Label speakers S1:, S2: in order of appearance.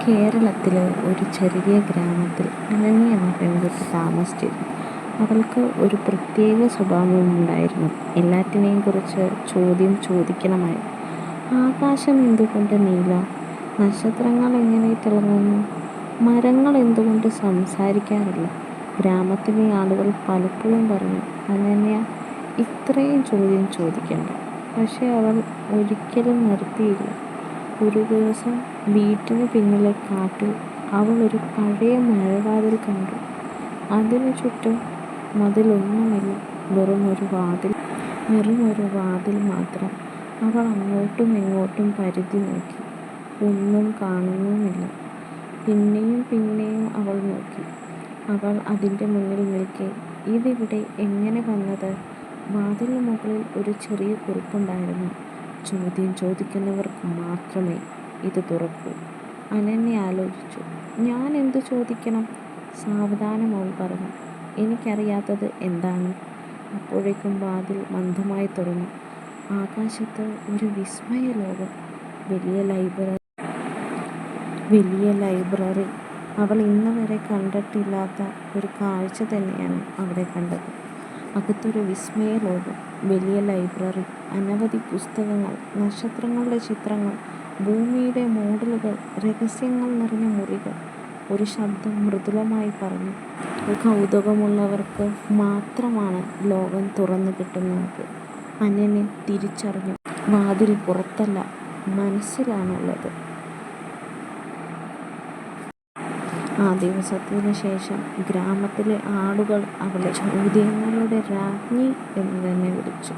S1: കേരളത്തിലെ ഒരു ചെറിയ ഗ്രാമത്തിൽ അനന്യ എന്ന പെൺകുട്ടി താമസിച്ചിരുന്നു. അവൾക്ക് ഒരു പ്രത്യേക സ്വഭാവമുണ്ടായിരുന്നു. എല്ലാറ്റിനെയും കുറിച്ച് ചോദ്യം ചോദിക്കണമായിരുന്നു. ആകാശം എന്തുകൊണ്ട് നീല? നക്ഷത്രങ്ങൾ എങ്ങനെ തിളങ്ങുന്നു? മരങ്ങൾ എന്തുകൊണ്ട് സംസാരിക്കാറില്ല? ഗ്രാമത്തിലെ ആളുകൾ പലപ്പോഴും പറഞ്ഞു, അനന്യ ഇത്രയും ചോദ്യം ചോദിക്കണ്ട. പക്ഷെ അവൾ ഒരിക്കലും നിർത്തിയില്ല. ഒരു ദിവസം വീട്ടിന് പിന്നിലെ കാട്ടിൽ അവൾ ഒരു പഴയ മഴവാതിൽ കണ്ടു. അതിനു ചുറ്റും മതിലൊന്നുമില്ല, വെറും ഒരു വാതിൽ മാത്രം. അവൾ അങ്ങോട്ടും ഇങ്ങോട്ടും പരിധി നോക്കി. ഒന്നും കാണുന്നുമില്ല. പിന്നെയും അവൾ നോക്കി. അവൾ അതിൻ്റെ മുന്നിൽ നിൽക്കെ, ഇതിവിടെ എങ്ങനെ വന്നത്? വാതിലിന് മുകളിൽ ഒരു ചെറിയ കുറിപ്പുണ്ടായിരുന്നു. ചോദ്യം ചോദിക്കുന്നവർക്ക് മാത്രമേ ഇത് തുറക്കൂ. അനന്യ ആലോചിച്ചു, ഞാൻ എന്തു ചോദിക്കണം? സാവധാനം അവൾ പറഞ്ഞു, എനിക്കറിയാത്തത് എന്താണ്? അപ്പോഴേക്കും വാതിൽ മന്ദമായി തുറന്നു. ആകാശത്ത് ഒരു വിസ്മയ ലോകം. വലിയ ലൈബ്രറി. അവൾ ഇന്ന് വരെ കണ്ടിട്ടില്ലാത്ത ഒരു കാഴ്ച തന്നെയാണ് അവിടെ കണ്ടത്. അകത്തൊരു വിസ്മയ ലോകം. വലിയ ലൈബ്രറി, അനവധി പുസ്തകങ്ങൾ, നക്ഷത്രങ്ങളുടെ ചിത്രങ്ങൾ, ഭൂമിയുടെ മോഡലുകൾ, രഹസ്യങ്ങൾ നിറഞ്ഞ മുറികൾ. ഒരു ശബ്ദം മൃദുലമായി പറഞ്ഞു, കൗതുകമുള്ളവർക്ക് മാത്രമാണ് ലോകം തുറന്നു കിട്ടുന്നത്. അനന്യ തിരിച്ചറിഞ്ഞു, വാതിൽ പുറത്തല്ല, മനസ്സിലാണുള്ളത്. ആ ദിവസത്തിനു ശേഷം ഗ്രാമത്തിലെ ആളുകൾ അവളെ ചോദ്യങ്ങളുടെ രാജ്ഞി എന്ന് തന്നെ വിളിച്ചു.